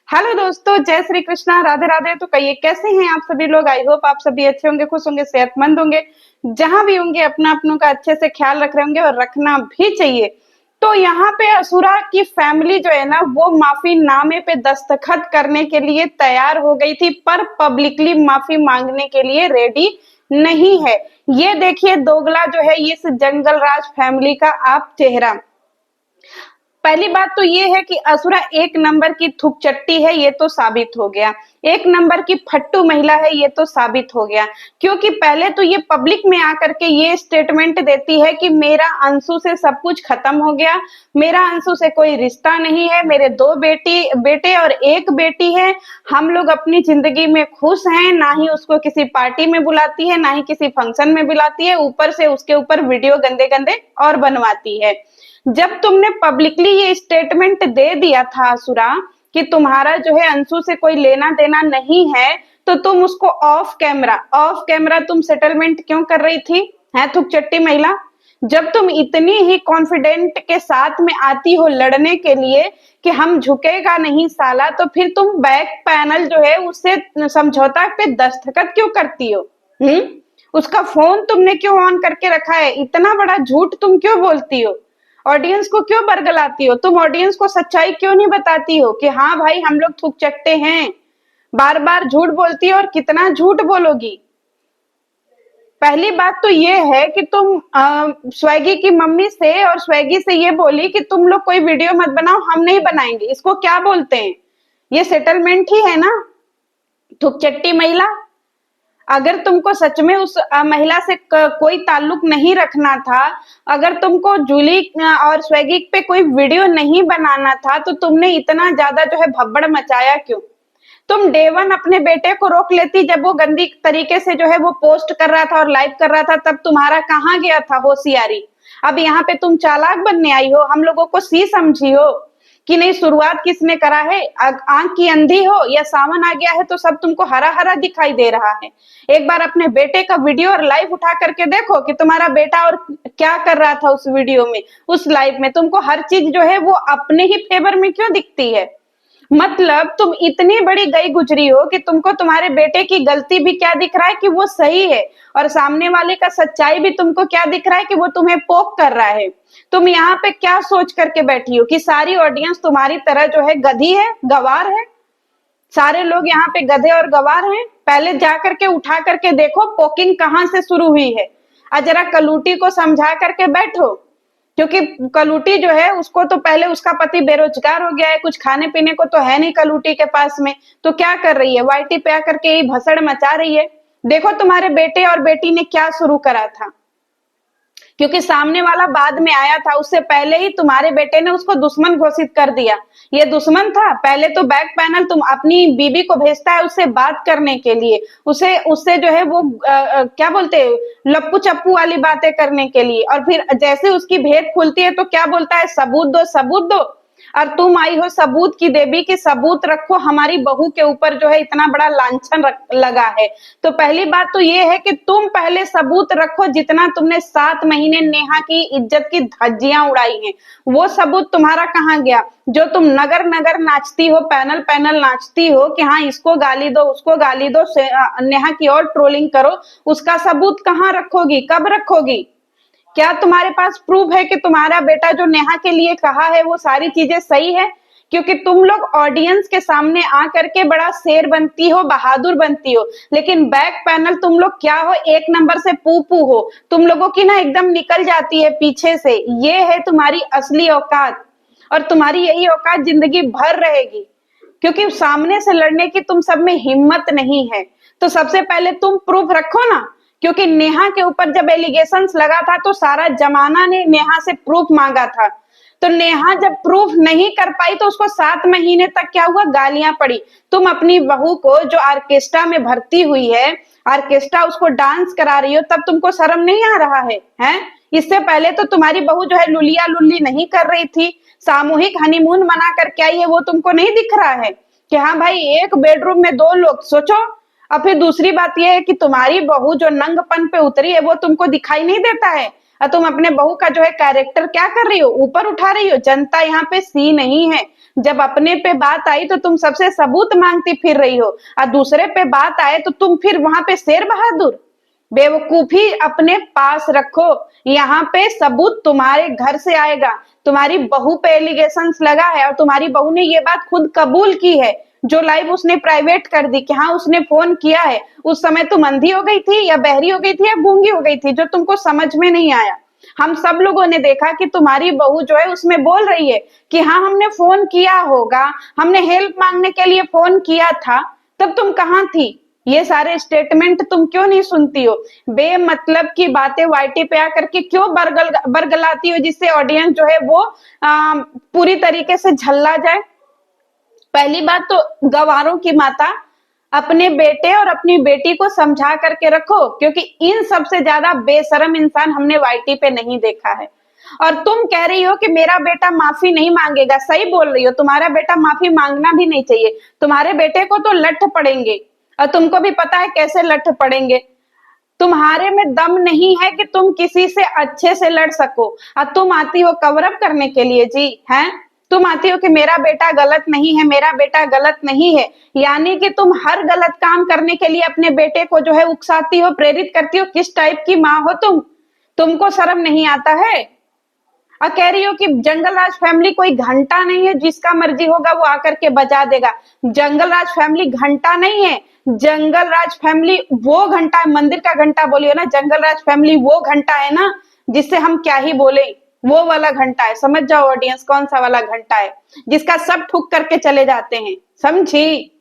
Hello दोस्तों, जय श्री कृष्णा, राधे राधे। तो कहिए कैसे हैं आप सभी लोग। आई होप आप सभी अच्छे होंगे, खुश होंगे, सेहतमंद होंगे। जहां भी होंगे अपना अपनों का अच्छे से ख्याल रख रहे होंगे और रखना भी चाहिए। तो यहाँ पे असुरा की फैमिली जो है ना, वो माफी नामे पे दस्तखत करने के लिए तैयार हो गई थी, पर पब्लिकली माफी मांगने के लिए रेडी नहीं है। ये देखिए दोगला जो है, ये इस जंगल राज फैमिली का आप चेहरा। पहली बात तो ये है कि असुरा एक नंबर की थुकचट्टी है, ये तो साबित हो गया। एक नंबर की फट्टू महिला है, ये तो साबित हो गया। क्योंकि पहले तो ये पब्लिक में आकर के ये स्टेटमेंट देती है कि मेरा अंशु से सब कुछ खत्म हो गया, मेरा अंशु से कोई रिश्ता नहीं है, मेरे दो बेटे और एक बेटी है, हम लोग अपनी जिंदगी में खुश हैं। ना ही उसको किसी पार्टी में बुलाती है, ना ही किसी फंक्शन में बुलाती है, ऊपर से उसके ऊपर वीडियो गंदे गंदे और बनवाती है। जब तुमने पब्लिकली ये स्टेटमेंट दे दिया था असुरा कि तुम्हारा जो है अंशु से कोई लेना देना नहीं है, तो तुम उसको ऑफ कैमरा तुम सेटलमेंट क्यों कर रही थी? है थुकचट्टी महिला। जब तुम इतनी ही कॉन्फिडेंट के साथ में आती हो लड़ने के लिए कि हम झुकेगा नहीं साला, तो फिर तुम बैक पैनल जो है उससे समझौता पे दस्तखत क्यों करती हो? उसका फोन तुमने क्यों ऑन करके रखा है? इतना बड़ा झूठ तुम क्यों बोलती हो? ऑडियंस को क्यों बरगलाती हो? तुम ऑडियंस को सच्चाई क्यों नहीं बताती हो कि हाँ भाई हम लोग थूक चट्टे हैं? बार बार झूठ बोलती हो और कितना झूठ बोलोगी? पहली बात तो ये है कि तुम स्वैगी की मम्मी से और स्वैगी से ये बोली कि तुम लोग कोई वीडियो मत बनाओ, हम नहीं बनाएंगे। इसको क्या बोलते हैं? ये सेटलमेंट ही है ना, थूक चट्टी महिला। अगर तुमको सच में उस महिला से कोई ताल्लुक नहीं रखना था, अगर तुमको जूली और स्वेगी पे कोई वीडियो नहीं बनाना था, तो तुमने इतना ज्यादा जो है भब्बड़ मचाया क्यों? तुम डे वन अपने बेटे को रोक लेती, जब वो गंदी तरीके से जो है वो पोस्ट कर रहा था और लाइव कर रहा था, तब तुम्हारा कहाँ गया था होशियारी? अब यहाँ पे तुम चालाक बनने आई हो, हम लोगों को सी समझी हो कि नहीं शुरुआत किसने करा है? आंख की अंधी हो या सावन आ गया है तो सब तुमको हरा हरा दिखाई दे रहा है? एक बार अपने बेटे का वीडियो और लाइव उठा करके देखो कि तुम्हारा बेटा और क्या कर रहा था उस वीडियो में, उस लाइव में। तुमको हर चीज जो है वो अपने ही फेवर में क्यों दिखती है? मतलब तुम इतनी बड़ी गई गुजरी हो कि तुमको तुम्हारे बेटे की गलती भी क्या दिख रहा है कि वो सही है, और सामने वाले का सच्चाई भी तुमको क्या दिख रहा है कि वो तुम्हें पोक कर रहा है। तुम यहाँ पे क्या सोच करके बैठी हो कि सारी ऑडियंस तुम्हारी तरह जो है गधी है, गवार है? सारे लोग यहाँ पे गधे और गवार हैं? पहले जा करके उठा करके देखो पोकिंग कहाँ से शुरू हुई है, और जरा कलूटी को समझा करके बैठो। क्योंकि कलूटी जो है उसको तो पहले उसका पति बेरोजगार हो गया है, कुछ खाने पीने को तो है नहीं कलूटी के पास में, तो क्या कर रही है? वाईटी पे आकर के भसड़ मचा रही है। देखो तुम्हारे बेटे और बेटी ने क्या शुरू करा था, क्योंकि सामने वाला बाद में आया था, उससे पहले ही तुम्हारे बेटे ने उसको दुश्मन घोषित कर दिया। ये दुश्मन था? पहले तो बैक पैनल तुम अपनी बीबी को भेजता है उससे बात करने के लिए, उसे उससे जो है वो क्या बोलते हैं, लप्पू चप्पू वाली बातें करने के लिए, और फिर जैसे उसकी भेद खुलती है तो क्या बोलता है, सबूत दो सबूत दो। और तुम आई हो सबूत की देवी की सबूत रखो, हमारी बहू के ऊपर जो है इतना बड़ा लांछन लगा है। तो पहली बात तो ये है कि तुम पहले सबूत रखो, जितना तुमने 7 महीने नेहा की इज्जत की धज्जियां उड़ाई हैं, वो सबूत तुम्हारा कहाँ गया? जो तुम नगर नगर नाचती हो, पैनल पैनल नाचती हो कि हाँ इसको गाली दो उसको गाली दो, नेहा की और ट्रोलिंग करो, उसका सबूत कहाँ रखोगी, कब रखोगी? क्या तुम्हारे पास प्रूफ है कि तुम्हारा बेटा जो नेहा के लिए कहा है वो सारी चीजें सही है? क्योंकि तुम लोग ऑडियंस के सामने आ करके बड़ा शेर बनती हो, बहादुर बनती हो, लेकिन बैक पैनल तुम लोग क्या हो, एक नंबर से पू पू हो। तुम लोगों की ना एकदम निकल जाती है पीछे से, ये है तुम्हारी असली औकात, और तुम्हारी यही औकात जिंदगी भर रहेगी, क्योंकि सामने से लड़ने की तुम सब में हिम्मत नहीं है। तो सबसे पहले तुम प्रूफ रखो ना, क्योंकि नेहा के ऊपर जब एलिगेशंस लगा था तो सारा जमाना ने नेहा से प्रूफ मांगा था। तो नेहा जब प्रूफ नहीं कर पाई तो उसको 7 महीने तक क्या हुआ, गालियां पड़ी। तुम अपनी बहू को जो ऑर्केस्ट्रा में भर्ती हुई है, ऑर्केस्ट्रा उसको डांस करा रही हो, तब तुमको शर्म नहीं आ रहा है? हैं? इससे पहले तो तुम्हारी बहू जो है लुलिया लुल्ली नहीं कर रही थी, सामूहिक हनीमून मना करके आई है, वो तुमको नहीं दिख रहा है कि हाँ भाई एक बेडरूम में 2 लोग? सोचो। और फिर दूसरी बात यह है कि तुम्हारी बहू जो नंगपन पे उतरी है वो तुमको दिखाई नहीं देता है, और तुम अपने बहू का जो है कैरेक्टर क्या कर रही हो, ऊपर उठा रही हो। जनता यहाँ पे सी नहीं है, जब अपने पे बात आई तो तुम सबसे सबूत मांगती फिर रही हो, और दूसरे पे बात आए तो तुम फिर वहां पे शेर बहादुर। बेवकूफी अपने पास रखो, यहाँ पे सबूत तुम्हारे घर से आएगा। तुम्हारी बहू पे एलिगेशंस लगा है और तुम्हारी बहू ने ये बात खुद कबूल की है, जो लाइव उसने प्राइवेट कर दी कि हाँ उसने फोन किया है। उस समय तुम अंधी हो गई थी या बहरी हो गई थी या गूंगी हो गई थी, जो तुमको समझ में नहीं आया। हम सब लोगों ने देखा कि तुम्हारी बहू जो है उसमें बोल रही है कि हाँ हमने फोन किया होगा, हमने हेल्प मांगने के लिए फोन किया था। तब तुम कहाँ थी? ये सारे स्टेटमेंट तुम क्यों नहीं सुनती हो? बेमतलब की बातें वाईटी पे आकर के क्यों बरगलाती हो, जिससे ऑडियंस जो है वो पूरी तरीके से झल्ला जाए। पहली बात तो गवारों की माता, अपने बेटे और अपनी बेटी को समझा करके रखो, क्योंकि इन सबसे ज्यादा बेशरम इंसान हमने वाईटी पे नहीं देखा है। और तुम कह रही हो कि मेरा बेटा माफी नहीं मांगेगा, सही बोल रही हो, तुम्हारा बेटा माफी मांगना भी नहीं चाहिए। तुम्हारे बेटे को तो लठ पड़ेंगे, और तुमको भी पता है कैसे लठ पड़ेंगे। तुम्हारे में दम नहीं है कि तुम किसी से अच्छे से लड़ सको, और तुम आती हो कवर अप करने के लिए जी, हैं? तुम आती हो कि मेरा बेटा गलत नहीं है, मेरा बेटा गलत नहीं है, यानी कि तुम हर गलत काम करने के लिए अपने बेटे को जो है उकसाती हो, प्रेरित करती हो। किस टाइप की माँ हो तुम? तुमको शर्म नहीं आता है? और कह रही हो कि जंगल राज फैमिली कोई घंटा नहीं है, जिसका मर्जी होगा वो आकर के बजा देगा। जंगल राज फैमिली घंटा नहीं है, जंगल राज फैमिली वो घंटा है, मंदिर का घंटा बोलियो ना, जंगल राज फैमिली वो घंटा है ना, जिससे हम क्या ही बोले, वो वाला घंटा है। समझ जाओ ऑडियंस, कौन सा वाला घंटा है जिसका सब ठुक करके चले जाते हैं, समझी?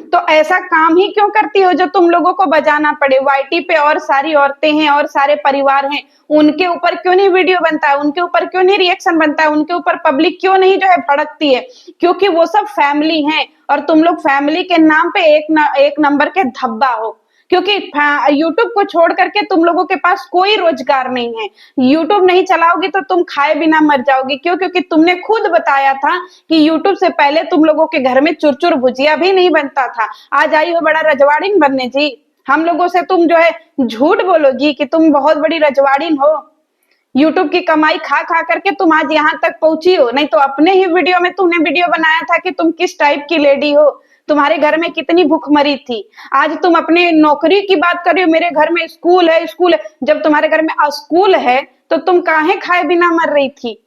तो ऐसा काम ही क्यों करती हो जो तुम लोगों को बजाना पड़े? वाईटी पे और सारी औरतें हैं और सारे परिवार हैं, उनके ऊपर क्यों नहीं वीडियो बनता है? उनके ऊपर क्यों नहीं रिएक्शन बनता है? उनके ऊपर पब्लिक क्यों नहीं जो है भड़कती है? क्योंकि वो सब फैमिली हैं, और तुम लोग फैमिली के नाम पे एक नंबर के धब्बा हो। क्योंकि यूट्यूब को छोड़ करके तुम लोगों के पास कोई रोजगार नहीं है। यूट्यूब नहीं चलाओगी तो तुम खाए बिना मर जाओगी। क्यों? क्योंकि तुमने खुद बताया था कि यूट्यूब से पहले तुम लोगों के घर में चुरचुर भुजिया भी नहीं बनता था। आज आई हो बड़ा रजवाड़ीन बनने जी। हम लोगों से तुम जो है झूठ बोलोगी कि तुम बहुत बड़ी रजवाड़ीन हो। यूट्यूब की कमाई खा खा करके तुम आज यहाँ तक पहुंची हो। नहीं तो अपने ही वीडियो में तुमने वीडियो बनाया था कि तुम किस टाइप की लेडी हो, तुम्हारे घर में कितनी भूखमरी थी। आज तुम अपने नौकरी की बात कर रही हो, मेरे घर में स्कूल है, स्कूल है। जब तुम्हारे घर में स्कूल है तो तुम काहे खाए बिना मर रही थी?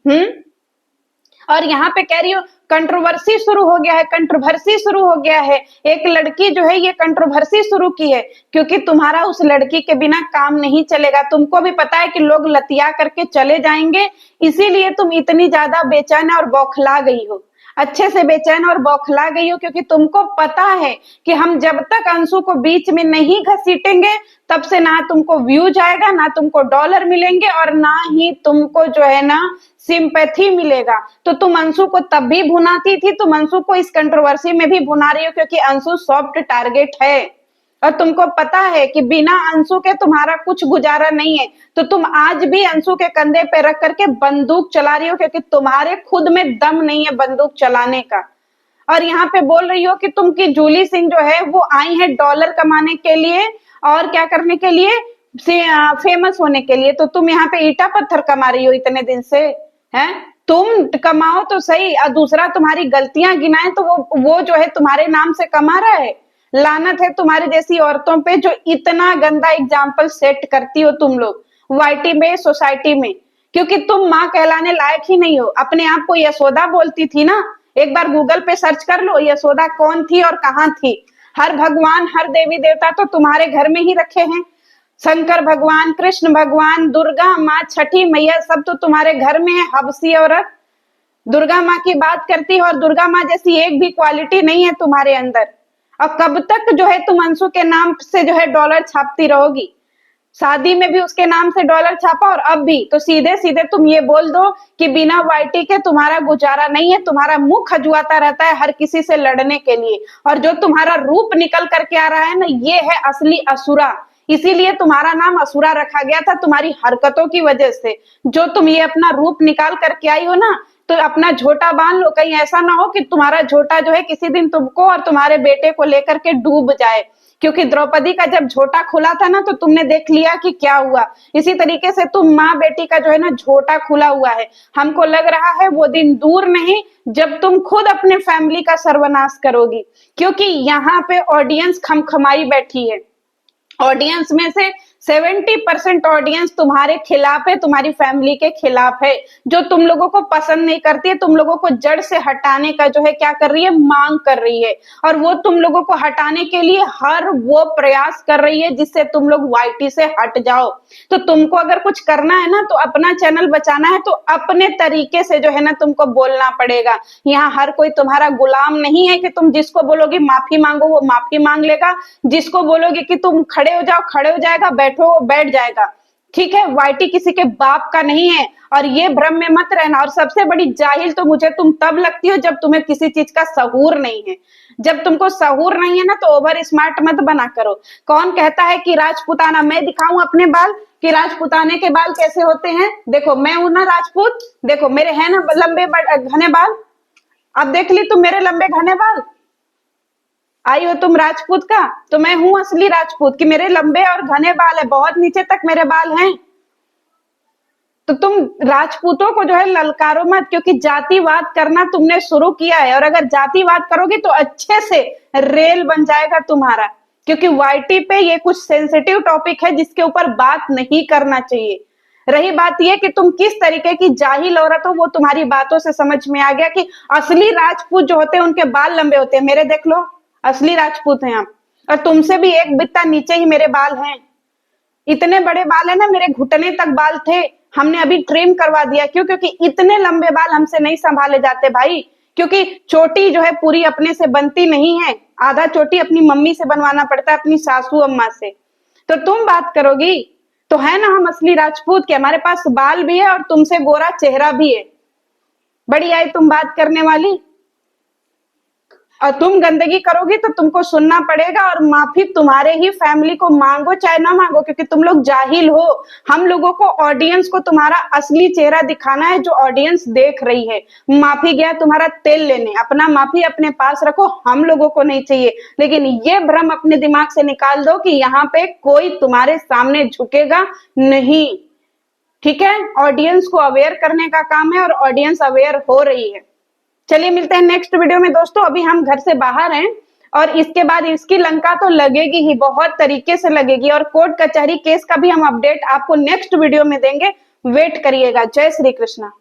और यहाँ पे कह रही हो कंट्रोवर्सी शुरू हो गया है, कंट्रोवर्सी शुरू हो गया है। एक लड़की जो है ये कंट्रोवर्सी शुरू की है, क्योंकि तुम्हारा उस लड़की के बिना काम नहीं चलेगा। तुमको भी पता है कि लोग लतिया करके चले जाएंगे, इसीलिए तुम इतनी ज्यादा बेचैन और बौखला गई हो। अच्छे से बेचैन और बौखला गई हो, क्योंकि तुमको पता है कि हम जब तक अंशु को बीच में नहीं घसीटेंगे तब से ना तुमको व्यूज आएगा, ना तुमको डॉलर मिलेंगे, और ना ही तुमको जो है ना सिंपैथी मिलेगा। तो तुम अंशु को तब भी भुनाती थी, तुम अंशु को इस कंट्रोवर्सी में भी भुना रही हो, क्योंकि अंशु सॉफ्ट टारगेट है। और तुमको पता है कि बिना अंशु के तुम्हारा कुछ गुजारा नहीं है। तो तुम आज भी अंशु के कंधे पे रख करके बंदूक चला रही हो, क्योंकि तुम्हारे खुद में दम नहीं है बंदूक चलाने का। और यहाँ पे बोल रही हो कि तुम की जूली सिंह जो है वो आई है डॉलर कमाने के लिए, और क्या करने के लिए? फेमस होने के लिए। तो तुम यहाँ पे ईटा पत्थर कमा रही हो इतने दिन से, हैं? तुम कमाओ तो सही, और दूसरा तुम्हारी गलतियां गिनाए तो वो जो है तुम्हारे नाम से कमा रहा है। लानत है तुम्हारी जैसी औरतों पे, जो इतना गंदा एग्जाम्पल सेट करती हो तुम लोग वाईटी में, सोसाइटी में। क्योंकि तुम माँ कहलाने लायक ही नहीं हो। अपने आप को यशोदा बोलती थी ना, एक बार गूगल पे सर्च कर लो यशोदा कौन थी और कहाँ थी। हर भगवान, हर देवी देवता तो तुम्हारे घर में ही रखे हैं। शंकर भगवान, कृष्ण भगवान, दुर्गा माँ, छठी मैया, सब तो तुम्हारे घर में है। हबसी औरत दुर्गा माँ की बात करती है, और दुर्गा माँ जैसी एक भी क्वालिटी नहीं है तुम्हारे अंदर। और कब तक जो है तुम अंशु के नाम से जो है डॉलर छापती रहोगी? शादी में भी उसके नाम से डॉलर छापा, और अब भी। तो सीधे सीधे तुम ये बोल दो कि बिना वाईटी के तुम्हारा गुजारा नहीं है। तुम्हारा मुंह खजुआता रहता है हर किसी से लड़ने के लिए, और जो तुम्हारा रूप निकल करके आ रहा है ना, ये है असली असुरा। इसीलिए तुम्हारा नाम असुरा रखा गया था, तुम्हारी हरकतों की वजह से। जो तुम ये अपना रूप निकाल करके आई हो ना, तो अपना झोटा बांध लो। कहीं ऐसा ना हो कि तुम्हारा झोटा जो है किसी दिन तुमको और तुम्हारे बेटे को लेकर के डूब जाए। क्योंकि द्रौपदी का जब झोटा खुला था ना, तो तुमने देख लिया कि क्या हुआ। इसी तरीके से तुम माँ बेटी का जो है ना झोटा खुला हुआ है। हमको लग रहा है वो दिन दूर नहीं जब तुम खुद अपने फैमिली का सर्वनाश करोगी, क्योंकि यहाँ पे ऑडियंस खमखमाई बैठी है। ऑडियंस में से 70% ऑडियंस तुम्हारे खिलाफ है, तुम्हारी फैमिली के खिलाफ है, जो तुम लोगों को पसंद नहीं करती है, तुम लोगों को जड़ से हटाने का जो है क्या कर रही है, मांग कर रही है। और वो तुम लोगों को हटाने के लिए हर वो प्रयास कर रही है जिससे तुम लोग वाईटी से हट जाओ। तो तुमको अगर कुछ करना है ना, तो अपना चैनल बचाना है, तो अपने तरीके से जो है ना तुमको बोलना पड़ेगा। यहाँ हर कोई तुम्हारा गुलाम नहीं है कि तुम जिसको बोलोगे माफी मांगो वो माफी मांग लेगा, जिसको बोलोगे कि तुम खड़े हो जाओ खड़े हो जाएगा, बैठो बैठ जाएगा। ठीक है, वाईटी किसी के बाप का नहीं है, और ये भ्रम में मत रहना। और सबसे बड़ी जाहिल तो मुझे तुम तब लगती हो जब तुम्हें किसी चीज का सहूर नहीं है। जब तुमको सहूर नहीं है ना, तो ओवर स्मार्ट मत बना करो। कौन कहता है कि राजपूताना, मैं दिखाऊं अपने बाल कि राजपूताने के बाल कैसे होते हैं? देखो मैं हूं ना राजपूत, देखो मेरे हैं ना लंबे घने बाल। अब देख ली तुम मेरे लंबे घने बाल, आई हो तुम राजपूत का, तो मैं हूं असली राजपूत कि मेरे लंबे और घने बाल है, बहुत नीचे तक मेरे बाल हैं। तो तुम राजपूतों को जो है ललकारो मत, क्योंकि जातिवाद करना तुमने शुरू किया है, और अगर जातिवाद करोगे तो अच्छे से रेल बन जाएगा तुम्हारा। क्योंकि वाईटी पे ये कुछ सेंसिटिव टॉपिक है जिसके ऊपर बात नहीं करना चाहिए। रही बात ये कि तुम किस तरीके की जाहिल औरत हो, वो तुम्हारी बातों से समझ में आ गया कि असली राजपूत जो होते हैं उनके बाल लंबे होते हैं। मेरे देख लो, असली राजपूत हैं आप, और तुमसे भी एक बित्ता नीचे ही मेरे बाल हैं। इतने बड़े बाल है ना, मेरे घुटने तक बाल थे, हमने अभी ट्रिम करवा दिया। क्यों? क्योंकि इतने लंबे बाल हमसे नहीं संभाले जाते भाई। क्योंकि चोटी जो है पूरी अपने से बनती नहीं है, आधा चोटी अपनी मम्मी से बनवाना पड़ता है, अपनी सासू अम्मा से। तो तुम बात करोगी तो है ना हम असली राजपूत के, हमारे पास बाल भी है और तुमसे गोरा चेहरा भी है। बड़ी आई तुम बात करने वाली, और तुम गंदगी करोगी तो तुमको सुनना पड़ेगा, और माफी तुम्हारे ही फैमिली को मांगो चाहे ना मांगो, क्योंकि तुम लोग जाहिल हो। हम लोगों को, ऑडियंस को तुम्हारा असली चेहरा दिखाना है जो ऑडियंस देख रही है। माफी गया तुम्हारा तेल लेने, अपना माफी अपने पास रखो, हम लोगों को नहीं चाहिए। लेकिन ये भ्रम अपने दिमाग से निकाल दो कि यहाँ पे कोई तुम्हारे सामने झुकेगा नहीं। ठीक है, ऑडियंस को अवेयर करने का काम है, और ऑडियंस अवेयर हो रही है। चलिए मिलते हैं नेक्स्ट वीडियो में दोस्तों। अभी हम घर से बाहर हैं, और इसके बाद इसकी लंका तो लगेगी ही, बहुत तरीके से लगेगी, और कोर्ट कचहरी केस का भी हम अपडेट आपको नेक्स्ट वीडियो में देंगे। वेट करिएगा। जय श्री कृष्णा।